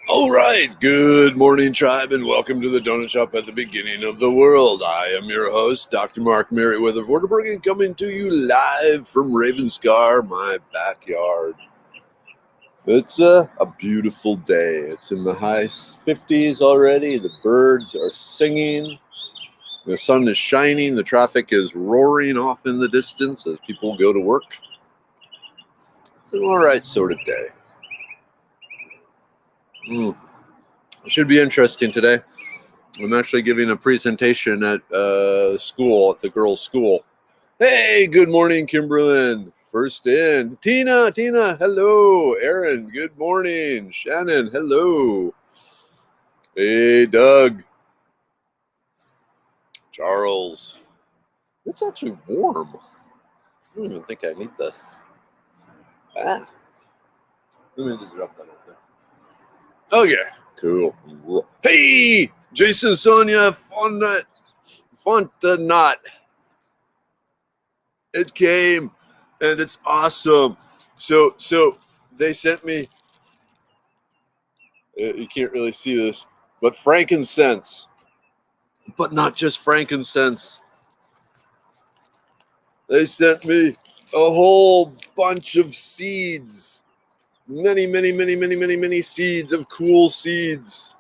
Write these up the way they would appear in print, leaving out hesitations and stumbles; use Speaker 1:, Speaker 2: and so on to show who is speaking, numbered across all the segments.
Speaker 1: All right, good morning, tribe, and welcome to the Donut Shop at the beginning of the world. I am your host, Dr. Mark Merriweather Vorderberg, coming to you live from Ravenscar, my backyard. It's a beautiful day. It's in the high 50s already. The birds are singing. The sun is shining. The traffic is roaring off in the distance as people go to work. It's an all right sort of day. It should be interesting today. I'm actually giving a presentation at school, at the girls' school. Hey, good morning, Kimberlyn. First in. Tina, hello. Aaron, good morning. Shannon, hello. Hey, Doug. Charles. It's actually warm. I don't even think I need the bath. Let me just drop that over there. Okay, cool. Hey, Jason, Sonia, Fontanot. It came, and it's awesome. So they sent me. You can't really see this, but frankincense. But not just frankincense. They sent me a whole bunch of seeds. Many seeds of cool seeds.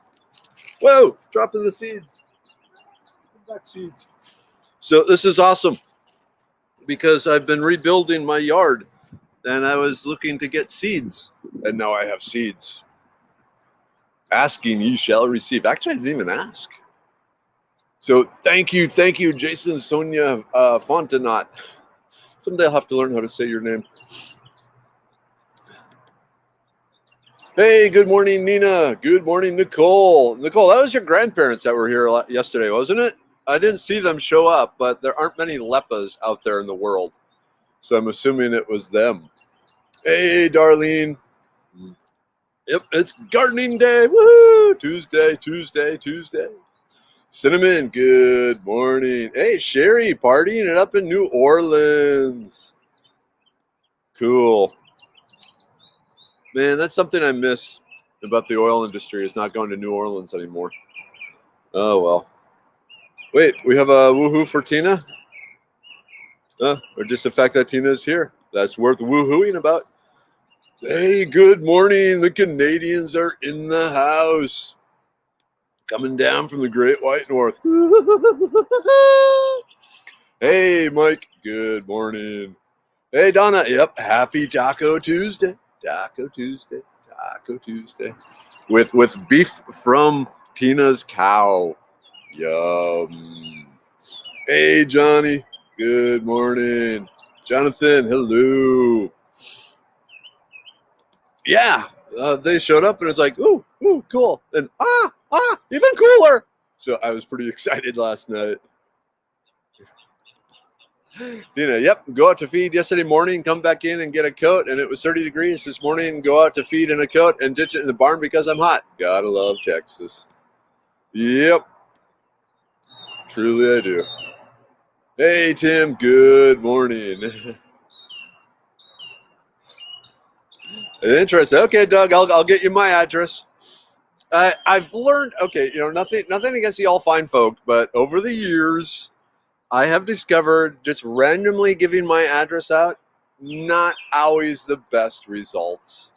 Speaker 1: Whoa, dropping the seeds. Back seeds. So this is awesome because I've been rebuilding my yard and I was looking to get seeds, and now I have seeds. Asking, ye shall receive. Actually, I didn't even ask. So thank you, Jason, Sonia, Fontanot. Someday I'll have to learn how to say your name. Hey, good morning, Nina. Good morning, Nicole. Nicole, that was your grandparents that were here yesterday, wasn't it? I didn't see them show up, but there aren't many Lepas out there in the world. So I'm assuming it was them. Hey, Darlene. Yep, it's gardening day. Woo! Tuesday. Cinnamon, good morning. Hey, Sherry, partying it up in New Orleans. Cool. Man, that's something I miss about the oil industry, is not going to New Orleans anymore. Oh, well. Wait, we have a woohoo for Tina? Or just the fact that Tina is here. That's worth woohooing about. Hey, good morning. The Canadians are in the house. Coming down from the Great White North. Hey, Mike. Good morning. Hey, Donna. Yep. Happy Taco Tuesday. With beef from Tina's cow. Yum. Hey, Johnny. Good morning. Jonathan. Hello. Yeah. They showed up and it's like, ooh, cool. And even cooler. So I was pretty excited last night. Dina, yep, go out to feed yesterday morning, come back in and get a coat, and it was 30 degrees this morning. Go out to feed in a coat and ditch it in the barn because I'm hot. Gotta love Texas. Yep. Truly I do. Hey, Tim, good morning. Interesting. Okay, Doug, I'll get you my address. I've learned, okay, nothing against y'all fine folk, but over the years, I have discovered just randomly giving my address out, not always the best results.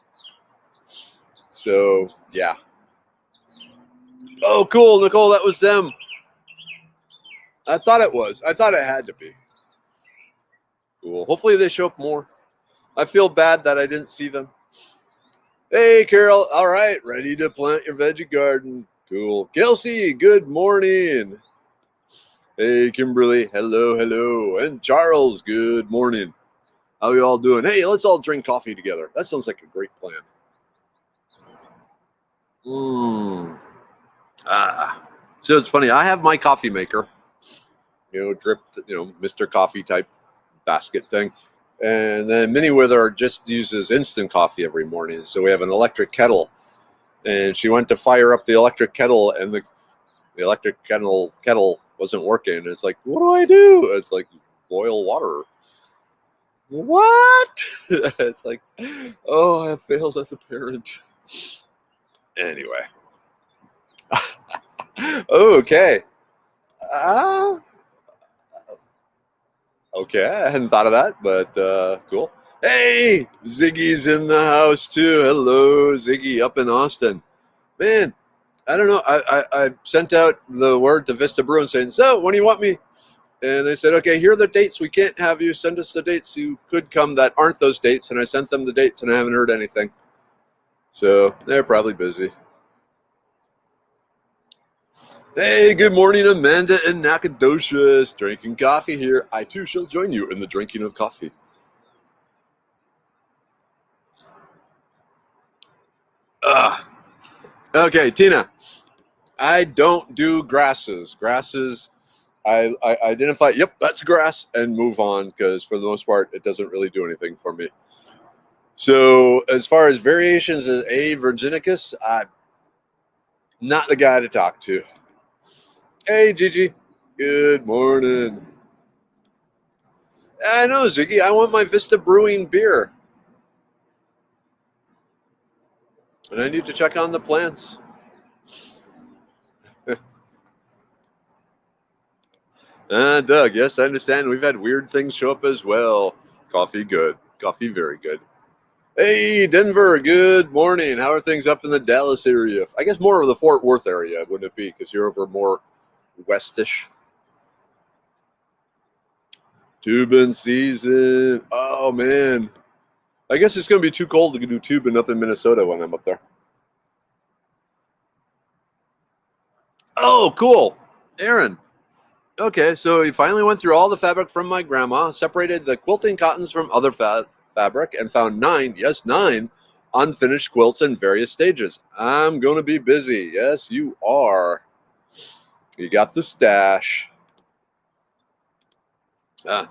Speaker 1: So, yeah. Oh, cool, Nicole, that was them. I thought it was. I thought it had to be. Cool. Hopefully they show up more. I feel bad that I didn't see them. Hey, Carol. All right. Ready to plant your veggie garden. Cool. Kelsey, good morning. Hey, Kimberly. Hello. And Charles, good morning. How are you all doing? Hey, let's all drink coffee together. That sounds like a great plan. So it's funny. I have my coffee maker, drip, Mr. Coffee type basket thing. And then Minnie just uses instant coffee every morning. So we have an electric kettle. And she went to fire up the electric kettle, and the electric kettle wasn't working. It's like, what do I do? It's like, boil water. What? It's like, oh, I have failed as a parent. Anyway. Okay. Uh, okay, I hadn't thought of that, but cool. Hey, Ziggy's in the house too. Hello, Ziggy up in Austin. Man, I don't know. I sent out the word to Vista Bruin saying, so when do you want me? And they said, okay, here are the dates. We can't have you. Send us the dates you could come that aren't those dates. And I sent them the dates and I haven't heard anything. So they're probably busy. Hey, good morning, Amanda and Nacogdoches. Drinking coffee here. I too shall join you in the drinking of coffee. Okay, Tina. I don't do grasses. Grasses, I identify, yep, that's grass, and move on, because for the most part, it doesn't really do anything for me. So as far as variations of A. virginicus, I'm not the guy to talk to. Hey, Gigi. Good morning. I know, Ziggy. I want my Vista Brewing beer. And I need to check on the plants. Doug, yes, I understand. We've had weird things show up as well. Coffee, good. Coffee, very good. Hey, Denver, good morning. How are things up in the Dallas area? I guess more of the Fort Worth area, wouldn't it be? Because you're over more westish. Tubing season. Oh, man. I guess it's going to be too cold to do tubing up in Minnesota when I'm up there. Oh, cool. Aaron. Okay, so he finally went through all the fabric from my grandma, separated the quilting cottons from other fabric, and found 9 unfinished quilts in various stages. I'm going to be busy. Yes, you are. You got the stash. I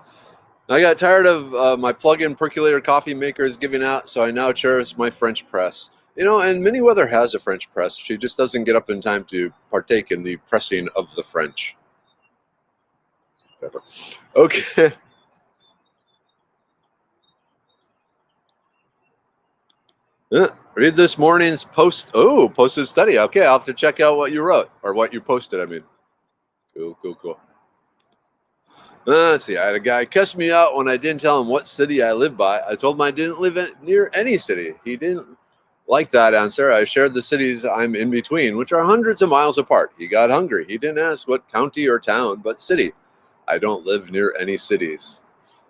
Speaker 1: got tired of my plug-in percolator coffee makers giving out, so I now cherish my French press. You know, and Minnieweather has a French press. She just doesn't get up in time to partake in the pressing of the French. Okay. Read this morning's posted study. Okay, I'll have to check out what you wrote, or what you posted, I mean. Cool. Let's see. I had a guy cuss me out when I didn't tell him what city I lived by. I told him I didn't live near any city. He didn't like that answer. I shared the cities I'm in between, which are hundreds of miles apart. He got hungry. He didn't ask what county or town, but city. I don't live near any cities.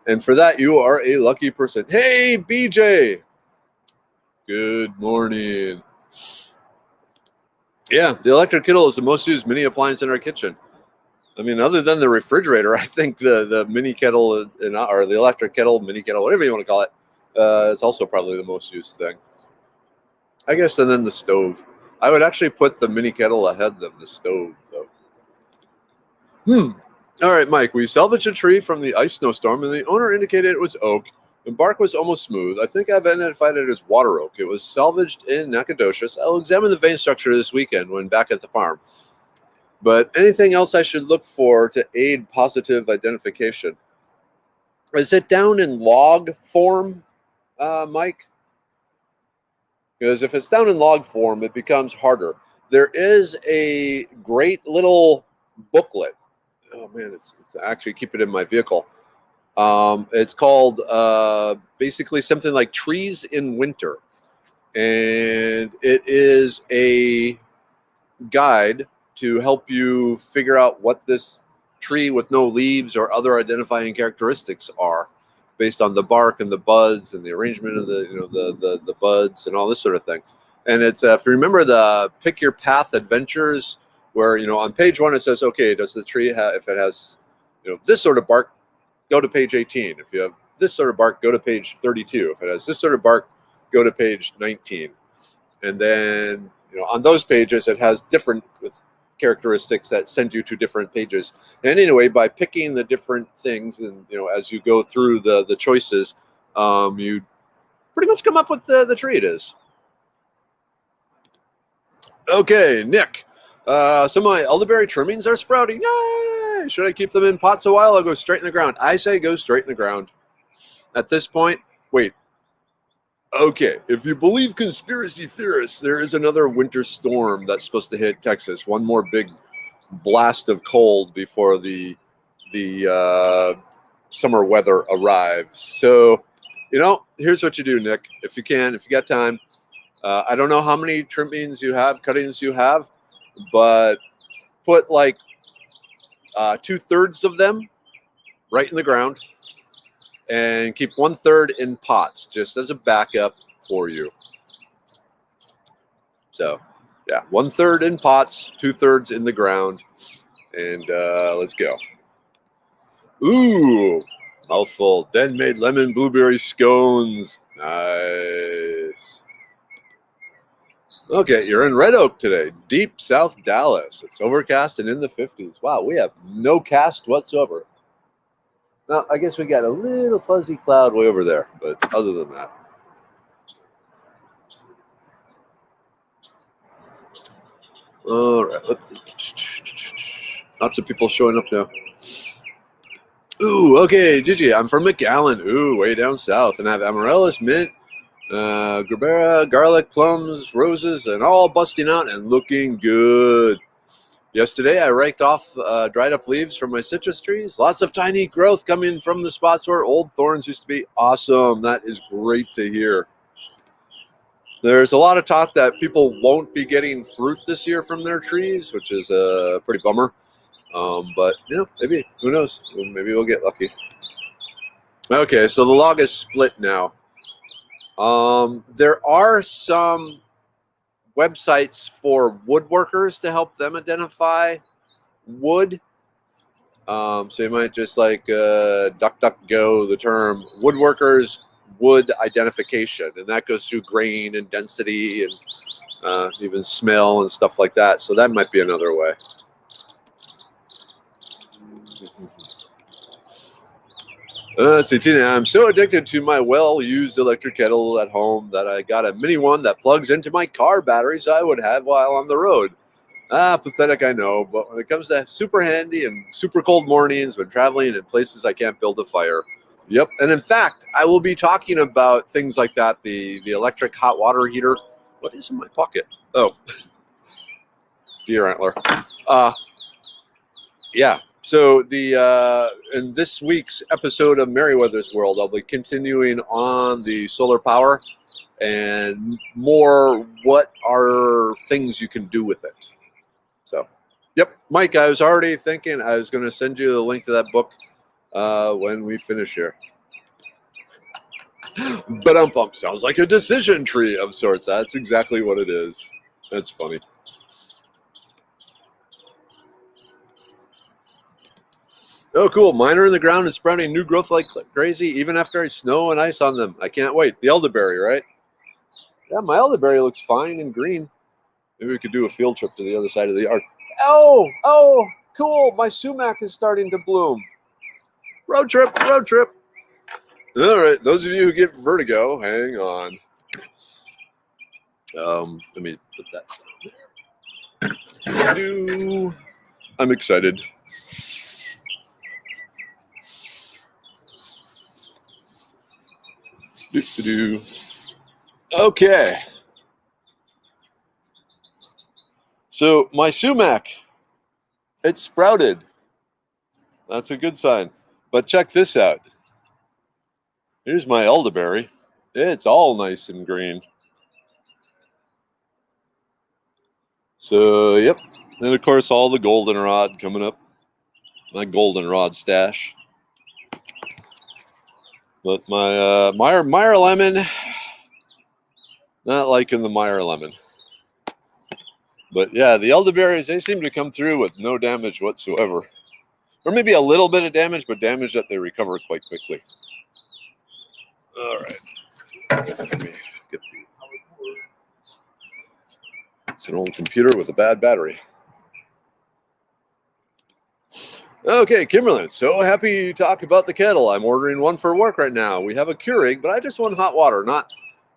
Speaker 1: And for that, you are a lucky person. Hey, BJ. Good morning. Yeah, the electric kettle is the most used mini appliance in our kitchen. I mean, other than the refrigerator, I think the mini kettle or the electric kettle, mini kettle, whatever you want to call it, it's also probably the most used thing. I guess, and then the stove. I would actually put the mini kettle ahead of the stove, though. All right, Mike, we salvaged a tree from the ice snowstorm, and the owner indicated it was oak. The bark was almost smooth. I think I've identified it as water oak. It was salvaged in Nacogdoches. I'll examine the vein structure this weekend when back at the farm. But anything else I should look for to aid positive identification? Is it down in log form, Mike? Because if it's down in log form, it becomes harder. There is a great little booklet. Oh, man, it's actually keep it in my vehicle. It's called basically something like Trees in Winter. And it is a guide to help you figure out what this tree with no leaves or other identifying characteristics are based on the bark and the buds and the arrangement of the buds and all this sort of thing. And it's if you remember the Pick Your Path Adventures, where on page 1 it says, okay, does the tree have, if it has this sort of bark, go to page 18. If you have this sort of bark, go to page 32. If it has this sort of bark, go to page 19. And then on those pages it has different characteristics that send you to different pages. And anyway, by picking the different things, and as you go through the choices, you pretty much come up with the tree it is. Okay, Nick. Some of my elderberry trimmings are sprouting. Yay! Should I keep them in pots a while or go straight in the ground? I say go straight in the ground. at this point. Wait. Okay, if you believe conspiracy theorists, there is another winter storm that's supposed to hit Texas. One more big blast of cold before the summer weather arrives. So, here's what you do, Nick. If you got time, I don't know how many trimmings you have, cuttings you have, but put like 2/3 of them right in the ground, and keep 1/3 in pots, just as a backup for you. So, yeah, 1/3 in pots, 2/3 in the ground, and let's go. Ooh, mouthful. Den made lemon blueberry scones. Nice. Okay, you're in Red Oak today, deep South Dallas. It's overcast and in the 50s. Wow, we have no cast whatsoever. Now, I guess we got a little fuzzy cloud way over there, but other than that. All right. Lots of people showing up now. Ooh, okay, Gigi, I'm from McAllen. Ooh, way down south. And I have amaryllis, mint, gerbera, garlic, plums, roses, and all busting out and looking good. Yesterday, I raked off dried up leaves from my citrus trees. Lots of tiny growth coming from the spots where old thorns used to be. Awesome. That is great to hear. There's a lot of talk that people won't be getting fruit this year from their trees, which is a pretty bummer. But, maybe. Who knows? Maybe we'll get lucky. Okay, so the log is split now. There are some websites for woodworkers to help them identify wood. So you might just DuckDuckGo the term woodworkers wood identification, and that goes through grain and density and even smell and stuff like that. So that might be another way. Let's see, Tina, I'm so addicted to my well-used electric kettle at home that I got a mini one that plugs into my car batteries I would have while on the road. Pathetic, I know, but when it comes to super handy and super cold mornings when traveling in places I can't build a fire. Yep, and in fact, I will be talking about things like that, the electric hot water heater. What is in my pocket? Oh, deer antler. Yeah. So in this week's episode of Merriweather's World, I'll be continuing on the solar power and more what are things you can do with it. So, yep, Mike, I was already thinking I was going to send you the link to that book when we finish here. Ba-dum-bum, sounds like a decision tree of sorts. That's exactly what it is. That's funny. Oh, cool. Mine are in the ground and sprouting new growth like crazy, even after snow and ice on them. I can't wait. The elderberry, right? Yeah, my elderberry looks fine and green. Maybe we could do a field trip to the other side of the yard. Oh, cool. My sumac is starting to bloom. Road trip. All right. Those of you who get vertigo, hang on. Let me put that down there. I'm excited. Okay. So my sumac, it sprouted. That's a good sign. But check this out. Here's my elderberry. It's all nice and green. So, yep. And of course, all the goldenrod coming up. My goldenrod stash. But my Meyer lemon, not liking the Meyer lemon. But yeah, the elderberries, they seem to come through with no damage whatsoever. Or maybe a little bit of damage, but damage that they recover quite quickly. All right. Let me get it's an old computer with a bad battery. Okay, Kimberlyn, so happy to talk about the kettle. I'm ordering one for work right now. We have a Keurig, but I just want hot water, not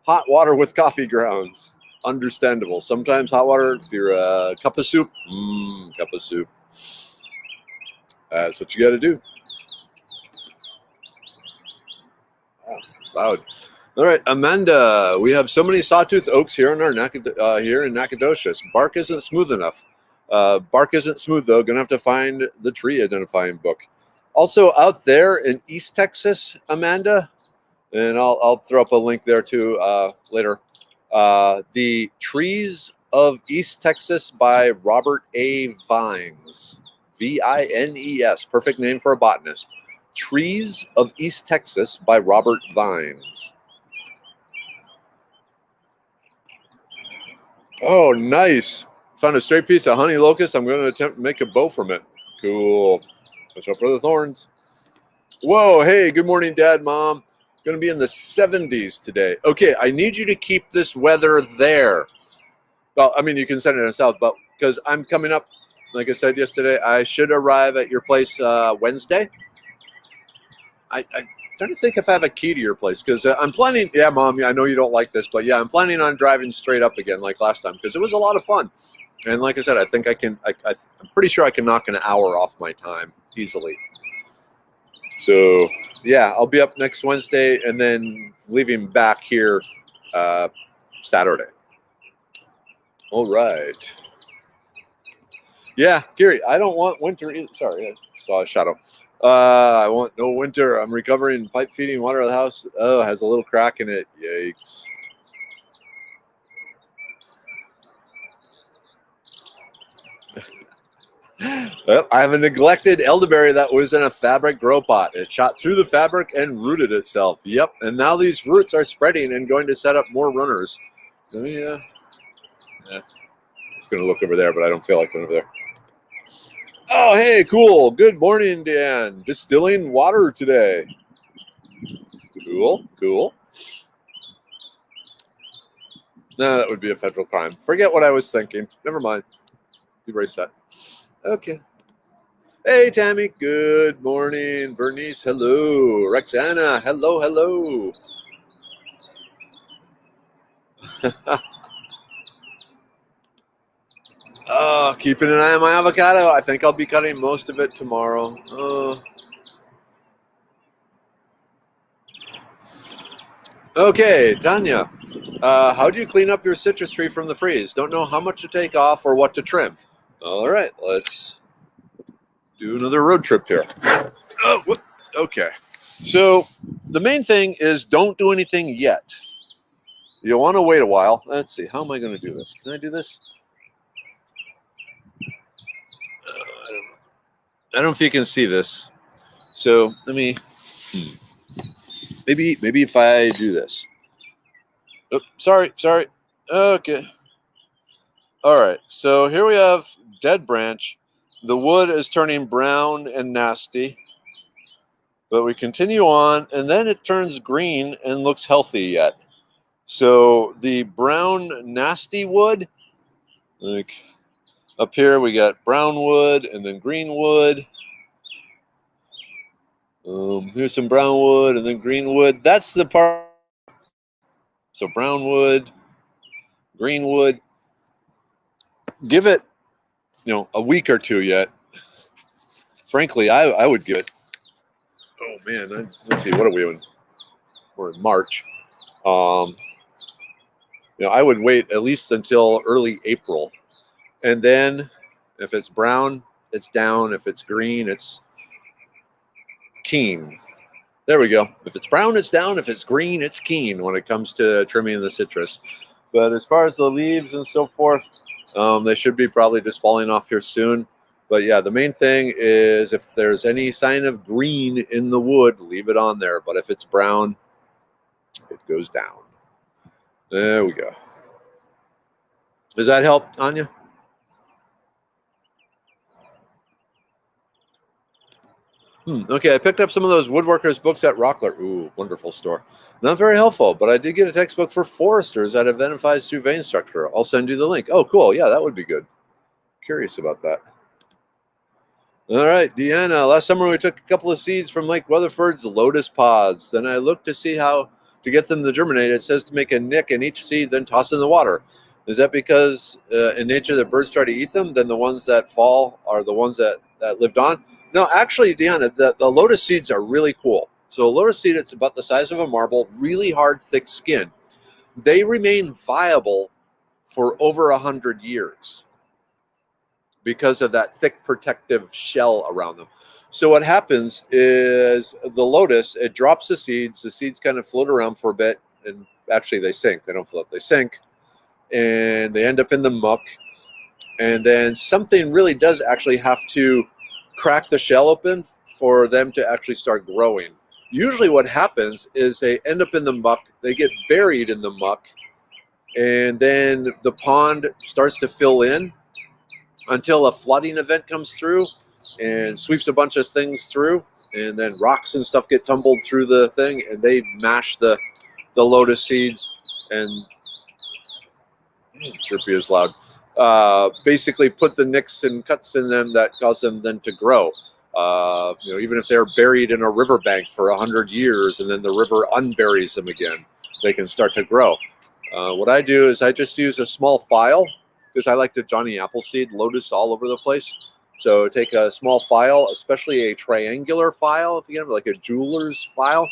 Speaker 1: hot water with coffee grounds. Understandable. Sometimes hot water, if you're a cup of soup, cup of soup. That's what you got to do. Wow, Loud. All right, Amanda. We have so many sawtooth oaks here in our here in Nacogdoches. Bark isn't smooth enough. Bark isn't smooth though. Gonna have to find the tree identifying book. Also out there in East Texas, Amanda, and I'll throw up a link there too later. The Trees of East Texas by Robert A. Vines. Vines. Perfect name for a botanist. Trees of East Texas by Robert Vines. Oh, nice. Found a straight piece of honey locust. I'm going to attempt to make a bow from it. Cool. Watch out for the thorns. Whoa, hey, good morning, Dad, Mom. Going to be in the 70s today. Okay, I need you to keep this weather there. Well, I mean, you can send it in south, but because I'm coming up, like I said yesterday, I should arrive at your place Wednesday. I'm trying to think if I have a key to your place, because I'm planning. Yeah, Mom. Yeah, I know you don't like this, but yeah, I'm planning on driving straight up again like last time because it was a lot of fun. And like I said, I think I can. I'm pretty sure I can knock an hour off my time easily. So yeah, I'll be up next Wednesday and then leaving back here Saturday. All right. Yeah, Gary, I don't want winter either. Sorry, I saw a shadow. I want no winter. I'm recovering pipe feeding water of the house. Oh, it has a little crack in it. Yikes. Well, I have a neglected elderberry that was in a fabric grow pot. It shot through the fabric and rooted itself. Yep, and now these roots are spreading and going to set up more runners. Oh, yeah. I was going to look over there, but I don't feel like going over there. Oh, hey, cool. Good morning, Dan. Distilling water today. Cool. No, that would be a federal crime. Forget what I was thinking. Never mind. Erase that. Okay. Hey, Tammy. Good morning. Bernice, hello. Rexana, hello. Oh, keeping an eye on my avocado. I think I'll be cutting most of it tomorrow. Okay, Tanya. How do you clean up your citrus tree from the freeze? Don't know how much to take off or what to trim. All right, let's do another road trip here. Oh, whoop. Okay. So the main thing is don't do anything yet. You want to wait a while. Let's see. How am I going to do this? Can I do this? I don't know if you can see this. So let me. Maybe if I do this. Oh, sorry. Okay. All right. So here we have dead branch. The wood is turning brown and nasty. But we continue on, and then it turns green and looks healthy yet. So the brown nasty wood, like up here we got brown wood and then green wood. Here's some brown wood and then green wood. That's the part. So brown wood, green wood. Give it, a week or two yet. Frankly, I would give it. Oh man, let's see. What are we in? We're in March. I would wait at least until early April, and then if it's brown, it's down. If it's green, it's keen. There we go. If it's brown, it's down. If it's green, it's keen when it comes to trimming the citrus. But as far as the leaves and so forth, they should be probably just falling off here soon. But yeah, the main thing is if there's any sign of green in the wood, leave it on there. But if it's brown, it goes down. There we go. Does that help, Anya? Okay, I picked up some of those woodworkers books at Rockler. Ooh, wonderful store. Not very helpful, but I did get a textbook for foresters that identifies through vein structure. I'll send you the link. Oh, cool. Yeah, that would be good. Curious about that. All right, Deanna. Last summer we took a couple of seeds from Lake Weatherford's lotus pods. Then I looked to see how to get them to germinate. It says to make a nick in each seed, then toss in the water. Is that because in nature the birds try to eat them? Then the ones that fall are the ones that lived on? No, actually, Deanna, the lotus seeds are really cool. So a lotus seed, it's about the size of a marble, really hard, thick skin. They remain viable for over 100 years because of that thick protective shell around them. So what happens is the lotus, it drops the seeds kind of float around for a bit, and actually they sink. They don't float, they sink, and they end up in the muck. And then something really does actually have to crack the shell open for them to actually start growing. Usually what happens is they end up in the muck, they get buried in the muck, and then the pond starts to fill in until a flooding event comes through and sweeps a bunch of things through, and then rocks and stuff get tumbled through the thing, and they mash the lotus seeds, and Chirpy is loud. Basically put the nicks and cuts in them that cause them then to grow. Even if they're buried in a riverbank for 100 years and then the river unburies them again, they can start to grow. What I do is I just use a small file, because I like to Johnny Appleseed lotus all over the place. So take a small file, especially a triangular file, if you get like a jeweler's file,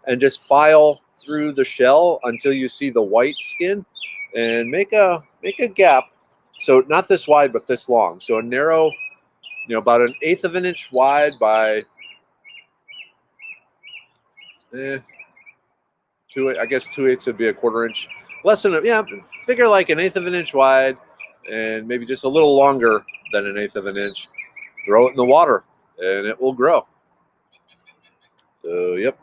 Speaker 1: and just file through the shell until you see the white skin, and make a gap. So not this wide, but this long. So a narrow, about 1/8 of an inch wide by 2/8 would be a 1/4 inch. Less than figure like 1/8 of an inch wide, and maybe just a little longer than 1/8 of an inch. Throw it in the water, and it will grow. So yep.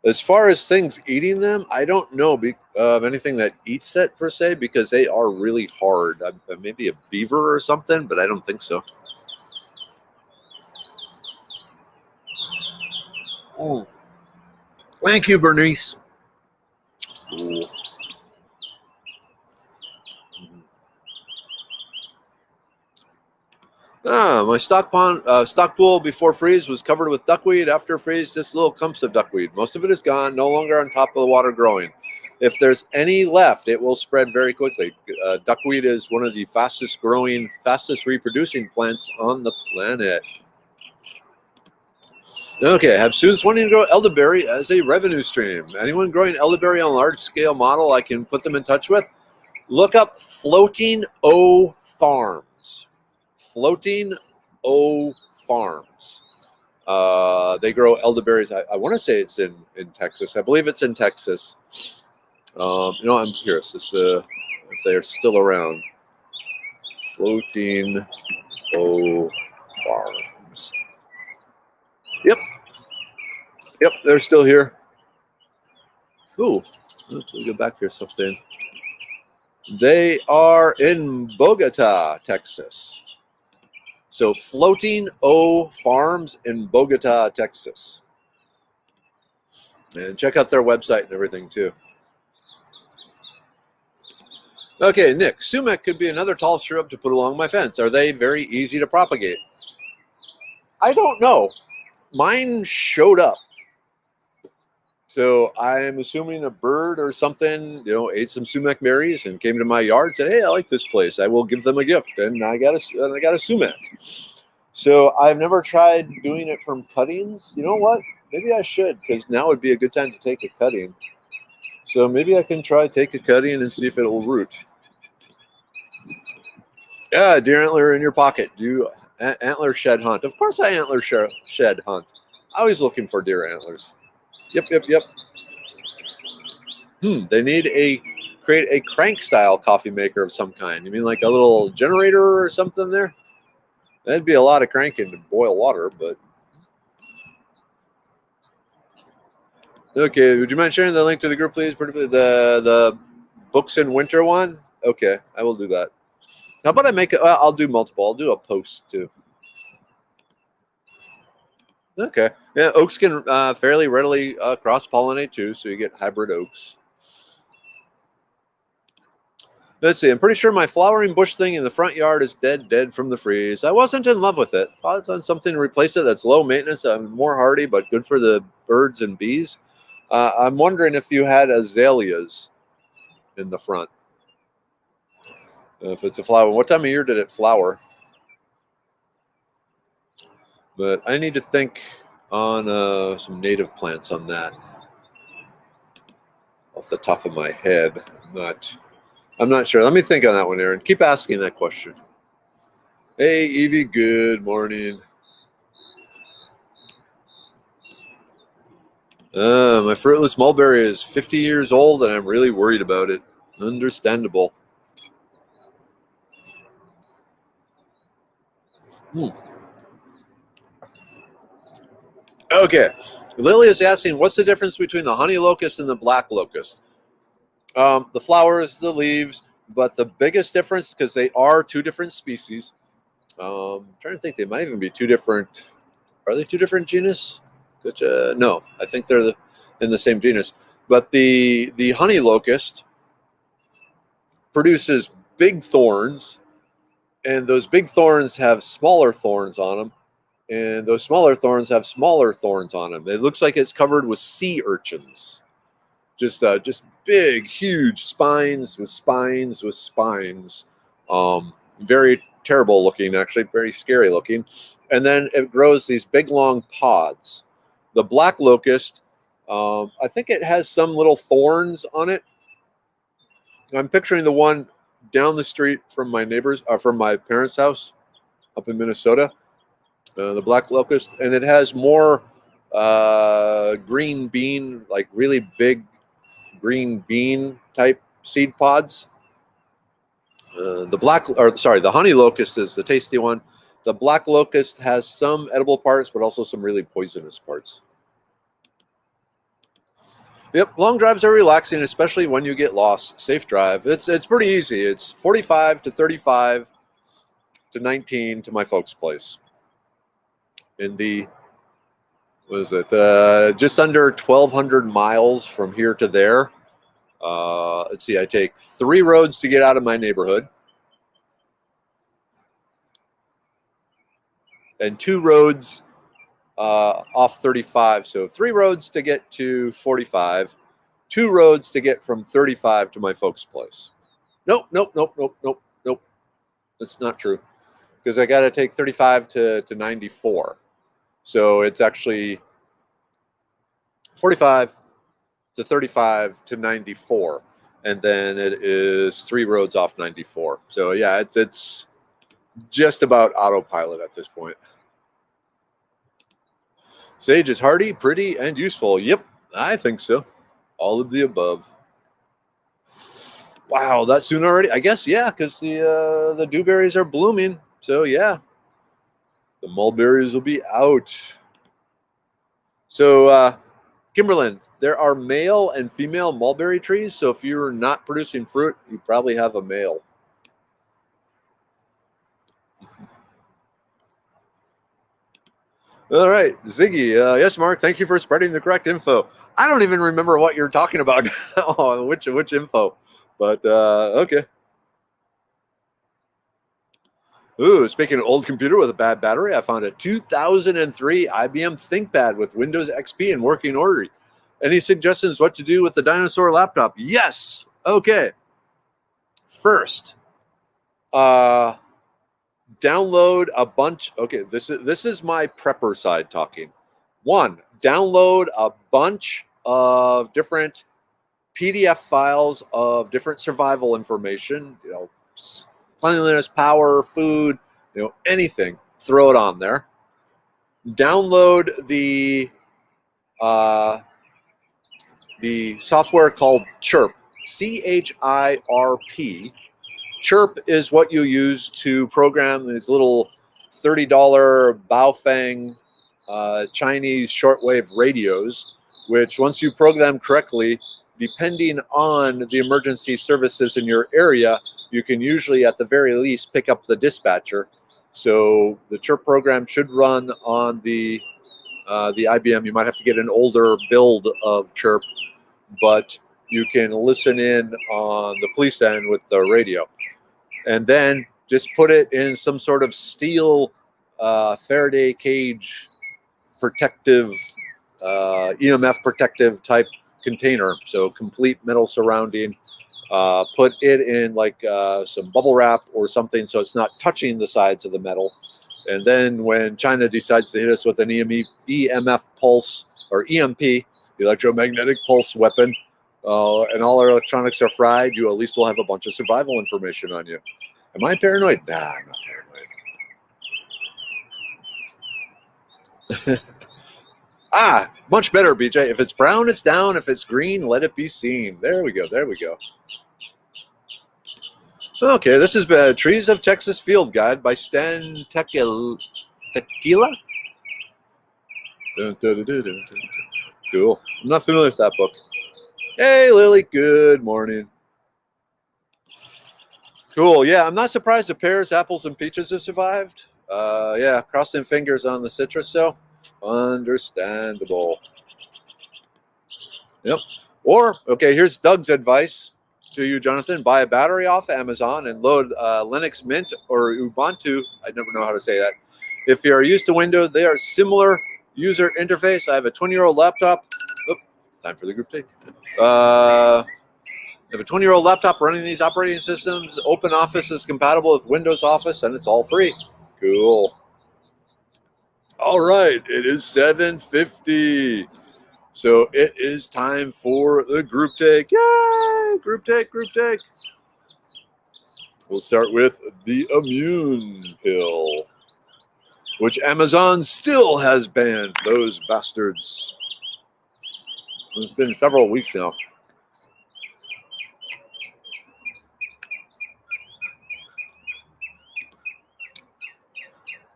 Speaker 1: As far as things eating them, I don't know of anything that eats it per se, because they are really hard. Maybe a beaver or something, but I don't think so. Oh. Thank you, Bernice. Ooh. My stock pool before freeze was covered with duckweed. After freeze, just little clumps of duckweed. Most of it is gone, no longer on top of the water growing. If there's any left, it will spread very quickly. Duckweed is one of the fastest growing, fastest reproducing plants on the planet. Okay, have students wanting to grow elderberry as a revenue stream. Anyone growing elderberry on a large scale model I can put them in touch with? Look up Floating O Farms. Floating O Farms. They grow elderberries. I want to say it's in Texas. I believe it's in Texas. I'm curious if they're still around. Floating O Farms. Yep, they're still here. Ooh, let me go back here something. They are in Bogota, Texas. So Floating O Farms in Bogota, Texas. And check out their website and everything too. Okay, Nick, sumac could be another tall shrub to put along my fence. Are they very easy to propagate? I don't know. Mine showed up. So I'm assuming a bird or something, ate some sumac berries and came to my yard and said, "Hey, I like this place. I will give them a gift." And I got a sumac. So I've never tried doing it from cuttings. You know what? Maybe I should, because now would be a good time to take a cutting. So maybe I can take a cutting and see if it will root. Yeah, deer antler in your pocket. Do antler shed hunt. Of course I antler shed hunt. Always looking for deer antlers. Yep. They need create a crank style coffee maker of some kind. You mean like a little generator or something there? That'd be a lot of cranking to boil water, but okay. Would you mind sharing the link to the group, please? Particularly the books in winter one. Okay, I will do that. How about I make it? I'll do multiple. I'll do a post too. Okay. Yeah, oaks can fairly readily cross-pollinate too, so you get hybrid oaks. Let's see. I'm pretty sure my flowering bush thing in the front yard is dead from the freeze. I wasn't in love with it. Thought it's on something to replace it that's low maintenance, more hardy, but good for the birds and bees. I'm wondering if you had azaleas in the front. If it's a flower, what time of year did it flower? But I need to think. on some native plants on that. Off the top of my head, I'm not sure. Let me think on that one, Aaron. Keep asking that question. Hey, Evie, good morning. My fruitless mulberry is 50 years old, and I'm really worried about it. Understandable. Okay. Lily is asking, what's the difference between the honey locust and the black locust? The flowers, the leaves, but the biggest difference, because they are two different species. I'm trying to think, they might even be two different. Are they two different genus? No, I think they're in the same genus. But the honey locust produces big thorns, and those big thorns have smaller thorns on them, and those smaller thorns have smaller thorns on them. It looks like it's covered with sea urchins. Just big, huge spines with spines with spines. Very terrible looking, actually, very scary looking. And then it grows these big, long pods. The black locust, I think it has some little thorns on it. I'm picturing the one down the street from my from my parents' house up in Minnesota, the black locust, and it has more green bean, like really big green bean type seed pods. The honey locust is the tasty one. The black locust has some edible parts, but also some really poisonous parts. Yep, long drives are relaxing, especially when you get lost. Safe drive. It's pretty easy. It's 45 to 35 to 19 to my folks' place. In the, what is it? Just under 1,200 miles from here to there. Let's see, I take 3 roads to get out of my neighborhood and 2 roads off 35. So 3 roads to get to 45, 2 roads to get from 35 to my folks' place. Nope. That's not true, because I got to take 35 to 94. So it's actually 45 to 35 to 94. And then it is 3 roads off 94. So yeah, it's just about autopilot at this point. Sage is hardy, pretty, and useful. Yep, I think so. All of the above. Wow, that soon already? I guess, yeah, because the dewberries are blooming. So yeah, the mulberries will be out. So Kimberlyn, there are male and female mulberry trees. So if you're not producing fruit, you probably have a male. All right, Ziggy. Yes, Mark. Thank you for spreading the correct info. I don't even remember what you're talking about now. which info, but okay. Ooh, speaking of old computer with a bad battery, I found a 2003 IBM ThinkPad with Windows XP in working order. Any suggestions what to do with the dinosaur laptop? Yes. Okay. First, download a bunch. Okay, this is my prepper side talking. 1, download a bunch of different PDF files of different survival information, cleanliness, power, food, anything, throw it on there. Download the software called Chirp, CHIRP. Chirp is what you use to program these little $30 Baofeng Chinese shortwave radios, which once you program correctly, depending on the emergency services in your area, you can usually at the very least pick up the dispatcher. So the Chirp program should run on the IBM. You might have to get an older build of Chirp, but you can listen in on the police end with the radio. And then just put it in some sort of steel Faraday cage protective, EMF protective type container. So complete metal surrounding. Put it in like some bubble wrap or something so it's not touching the sides of the metal. And then when China decides to hit us with an EMF pulse or EMP, electromagnetic pulse weapon, and all our electronics are fried, you at least will have a bunch of survival information on you. Am I paranoid? Nah, I'm not paranoid. Much better, BJ. If it's brown, it's down. If it's green, let it be seen. There we go. There we go. Okay, this is Trees of Texas Field Guide by Stan Tequila. Cool. I'm not familiar with that book. Hey, Lily. Good morning. Cool. Yeah, I'm not surprised the pears, apples, and peaches have survived. Yeah, crossing fingers on the citrus, so understandable. Yep. Or, okay, here's Doug's advice to you, Jonathan. Buy a battery off Amazon and load Linux Mint or Ubuntu. I never know how to say that. If you're used to Windows, they are similar user interface. I have a 20-year-old laptop. Oop, time for the group take. I have a 20-year-old laptop running these operating systems. OpenOffice is compatible with Windows Office, and it's all free. Cool. All right, it is 7:50. So it is time for the group take. Yay! Group take, group take. We'll start with the immune pill, which Amazon still has banned. Those bastards. It's been several weeks now.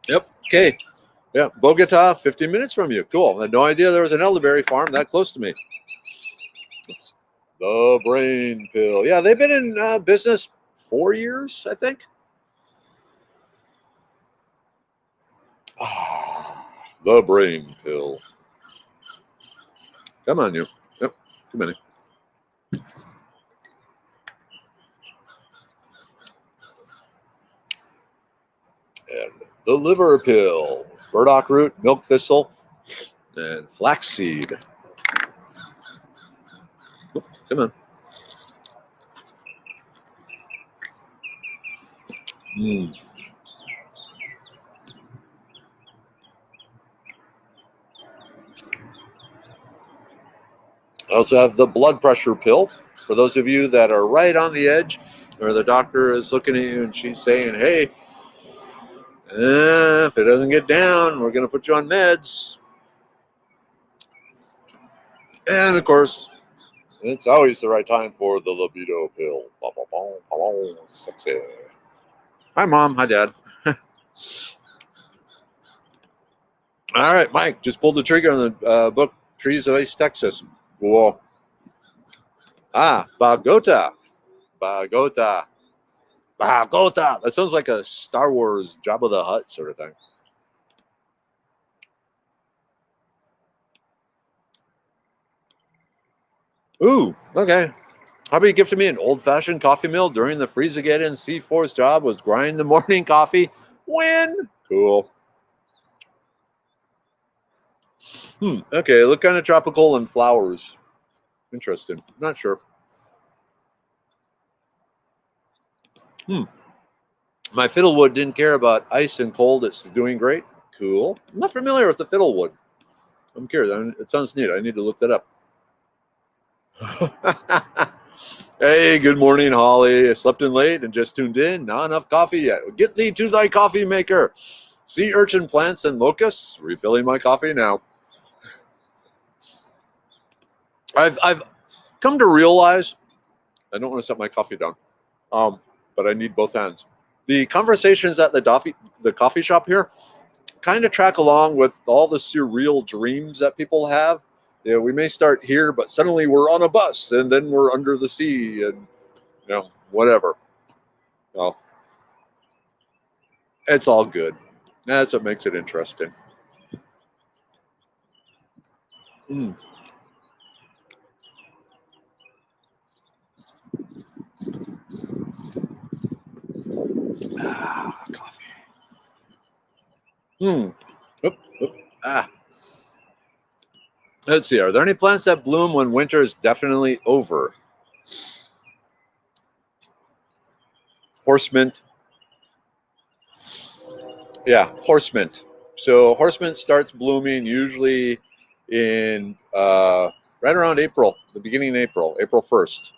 Speaker 1: Yep. Okay. Yeah. Bogota, 15 minutes from you. Cool. I had no idea there was an elderberry farm that close to me. Oops. The brain pill. Yeah, they've been in business 4 years, I think. The brain pill. Come on, you. Yep. Too many. And the liver pill. Burdock root, milk thistle, and flaxseed. Come on. I also have the blood pressure pill. For those of you that are right on the edge, or the doctor is looking at you and she's saying, hey, if it doesn't get down, we're going to put you on meds. And of course, it's always the right time for the libido pill. Sexy. Hi, Mom. Hi, Dad. All right, Mike, just pulled the trigger on the book Trees of East Texas. Cool. Bogota. Bogota. Bogota. That sounds like a Star Wars Jabba the Hutt sort of thing. Ooh, okay. Hubby gifted me an old-fashioned coffee mill during the Freezegeddon C4's job was grind the morning coffee. When? Cool. Okay, look kind of tropical and flowers. Interesting. Not sure. My fiddlewood didn't care about ice and cold. It's doing great. Cool. I'm not familiar with the fiddlewood. I'm curious. It sounds neat. I need to look that up. Hey, good morning, Holly. I slept in late and just tuned in. Not enough coffee yet. Get thee to thy coffee maker. Sea urchin plants and locusts. Refilling my coffee now. I've come to realize I don't want to set my coffee down, but I need both hands. The conversations at the coffee shop here kind of track along with all the surreal dreams that people have. Yeah, we may start here, but suddenly we're on a bus, and then we're under the sea, and whatever. Well, it's all good. That's what makes it interesting. Coffee. Let's see. Are there any plants that bloom when winter is definitely over? Horse mint. Yeah, horse mint. So horse mint starts blooming usually in right around April, the beginning of April, April 1st.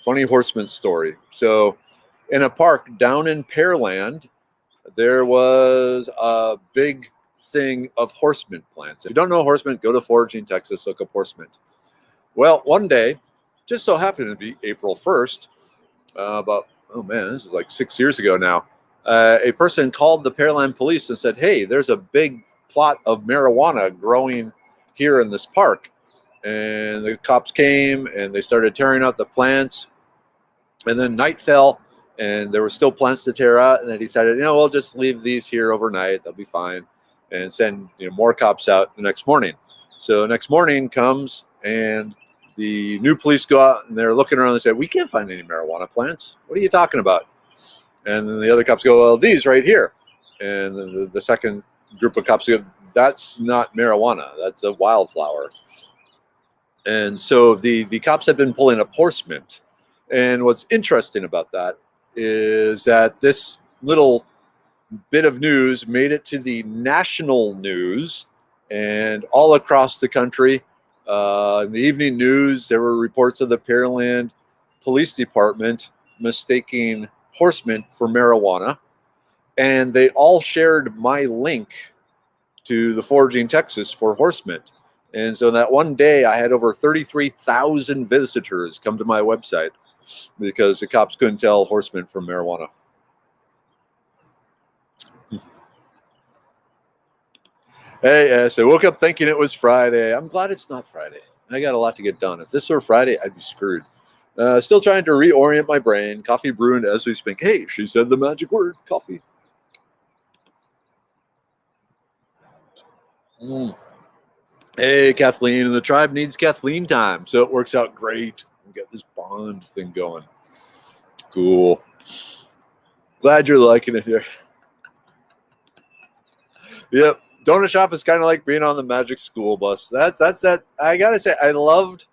Speaker 1: Funny horse mint story. So in a park down in Pearland, there was a big thing of horse mint plants. If you don't know horse mint, go to Foraging, Texas, look up horse mint. Well, one day, just so happened to be April 1st, about, oh man, this is like 6 years ago now, a person called the Pearland police and said, hey, there's a big plot of marijuana growing here in this park. And the cops came and they started tearing out the plants. And then night fell and there were still plants to tear out. And then he decided, we'll just leave these here overnight. They'll be fine. And send more cops out the next morning. So next morning comes and the new police go out and they're looking around and say, we can't find any marijuana plants. What are you talking about? And then the other cops go, well, these right here. And then the second group of cops go, that's not marijuana. That's a wildflower. And so the cops have been pulling up horse mint. And what's interesting about that is that this little bit of news made it to the national news and all across the country. In the evening news, there were reports of the Pearland Police Department mistaking horse mint for marijuana. And they all shared my link to the Foraging Texas for horse mint. And so that one day I had over 33,000 visitors come to my website because the cops couldn't tell horse mint from marijuana. Hey, so I woke up thinking it was Friday. I'm glad it's not Friday. I got a lot to get done. If this were Friday, I'd be screwed. Still trying to reorient my brain. Coffee brewing as we speak. Hey, she said the magic word, coffee. Hey, Kathleen, and the tribe needs Kathleen time, so it works out great. We get this bond thing going. Cool. Glad you're liking it here. Yep. Donut shop is kind of like being on the magic school bus. That's that. I gotta say, I loved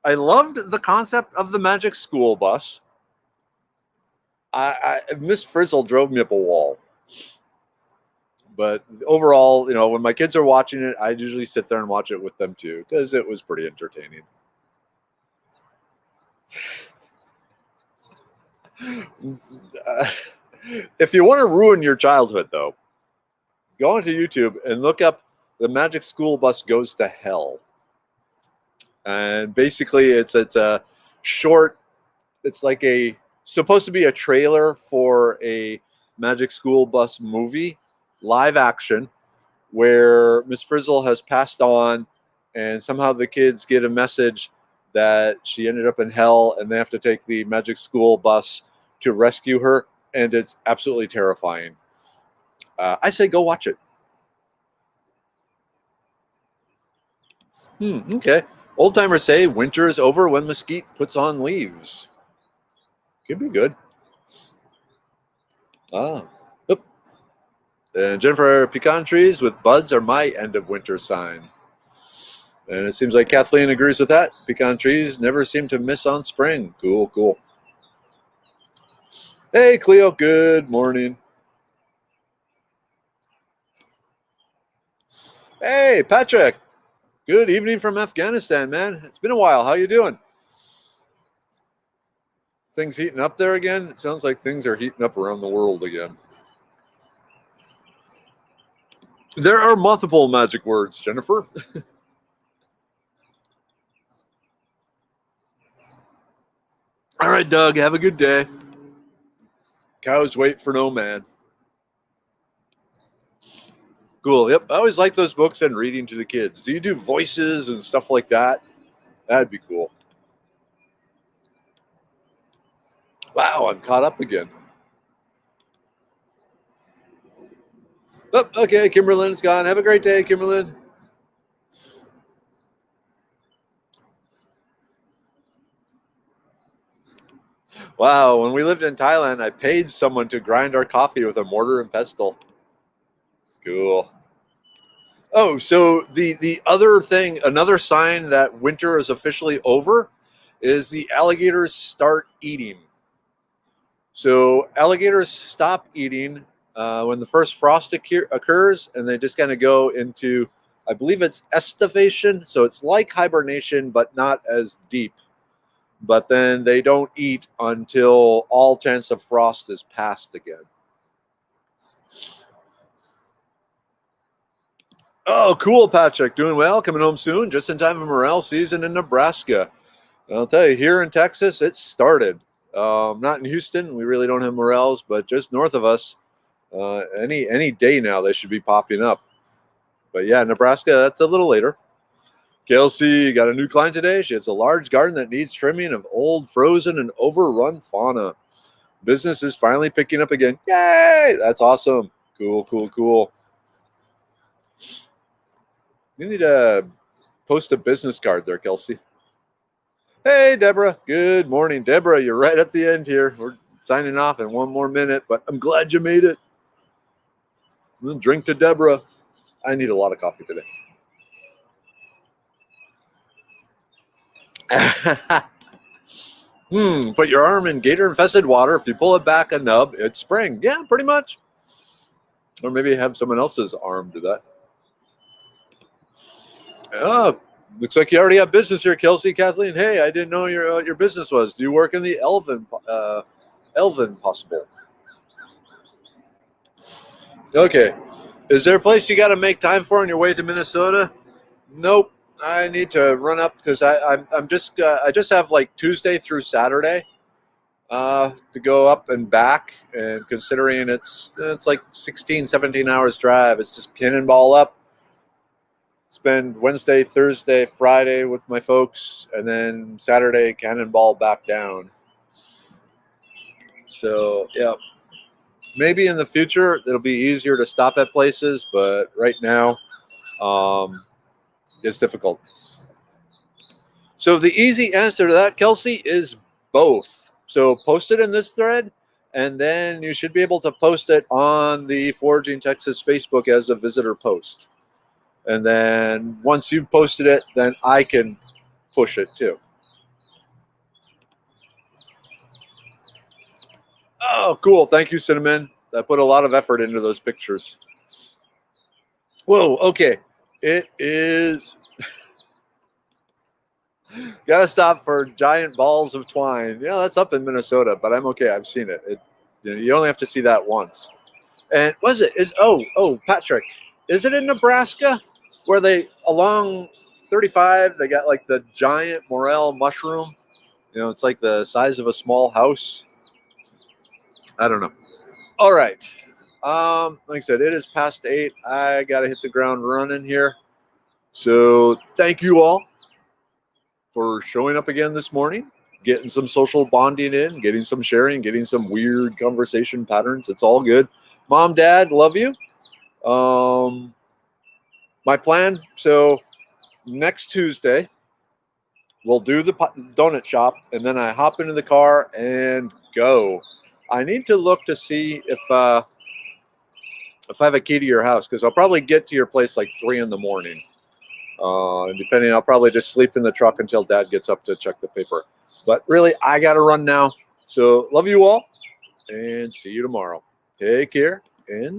Speaker 1: the concept of the magic school bus. Miss Frizzle drove me up a wall. But overall, when my kids are watching it, I usually sit there and watch it with them too, because it was pretty entertaining. If you want to ruin your childhood, though, go onto YouTube and look up The Magic School Bus Goes to Hell. And basically, it's a short, it's like supposed to be a trailer for a Magic School Bus movie, live action, where Miss Frizzle has passed on, and somehow the kids get a message that she ended up in hell, and they have to take the Magic School Bus to rescue her, and it's absolutely terrifying. I say go watch it. Okay. Old timers say winter is over when mesquite puts on leaves. Could be good. Oop. And Jennifer, pecan trees with buds are my end of winter sign. And it seems like Kathleen agrees with that. Pecan trees never seem to miss on spring. Cool. Hey, Cleo, good morning. Hey, Patrick. Good evening from Afghanistan, man. It's been a while. How you doing? Things heating up there again? It sounds like things are heating up around the world again. There are multiple magic words, Jennifer. All right, Doug, have a good day. Cows wait for no man. Cool. Yep. I always like those books and reading to the kids. Do you do voices and stuff like that? That'd be cool. Wow, I'm caught up again. Oh, okay, Kimberly's gone. Have a great day, Kimberly. Wow, when we lived in Thailand, I paid someone to grind our coffee with a mortar and pestle. Cool. Oh, so the other thing, another sign that winter is officially over is the alligators start eating. So alligators stop eating when the first frost occurs, and they just kind of go into, I believe it's estivation. So it's like hibernation, but not as deep. But then they don't eat until all chance of frost is past again. Oh, cool, Patrick. Doing well. Coming home soon, just in time for morel season in Nebraska. I'll tell you, here in Texas, it started. Not in Houston. We really don't have morels, but just north of us, any day now they should be popping up. But yeah, Nebraska, that's a little later. Kelsey got a new client today. She has a large garden that needs trimming of old, frozen, and overrun fauna. Business is finally picking up again. Yay! That's awesome. Cool, cool, cool. You need to post a business card there, Kelsey. Hey, Deborah. Good morning. Deborah, you're right at the end here. We're signing off in one more minute, but I'm glad you made it. We'll drink to Deborah. I need a lot of coffee today. Put your arm in gator-infested water. If you pull it back a nub, it's spring. Yeah, pretty much. Or maybe have someone else's arm do that. Oh, looks like you already have business here, Kelsey. Kathleen, hey, I didn't know your business was. Do you work in the Elven possible? Okay. Is there a place you got to make time for on your way to Minnesota? Nope. I need to run up because I just have like Tuesday through Saturday to go up and back, and considering it's like 16, 17 hours drive, it's just cannonball up. Spend Wednesday, Thursday, Friday with my folks, and then Saturday cannonball back down. So yeah, maybe in the future it'll be easier to stop at places, but right now it's difficult. So the easy answer to that, Kelsey, is both. So post it in this thread, and then you should be able to post it on the Foraging Texas Facebook as a visitor post. And then once you've posted it, then I can push it too. Oh, cool. Thank you, Cinnamon. I put a lot of effort into those pictures. Whoa, okay. It is... Gotta stop for giant balls of twine. Yeah, that's up in Minnesota, but I'm okay. I've seen it. You only have to see that once. And was it? Patrick, is it in Nebraska where they, along 35, they got like the giant morel mushroom? It's like the size of a small house. I don't know. All right. Like I said, it is past 8. I got to hit the ground running here. So thank you all for showing up again this morning, getting some social bonding in, getting some sharing, getting some weird conversation patterns. It's all good. Mom, Dad, love you. My plan, so next Tuesday, we'll do the donut shop, and then I hop into the car and go. I need to look to see if I have a key to your house, because I'll probably get to your place like 3 in the morning. Depending, I'll probably just sleep in the truck until Dad gets up to check the paper. But really, I got to run now. So love you all, and see you tomorrow. Take care, and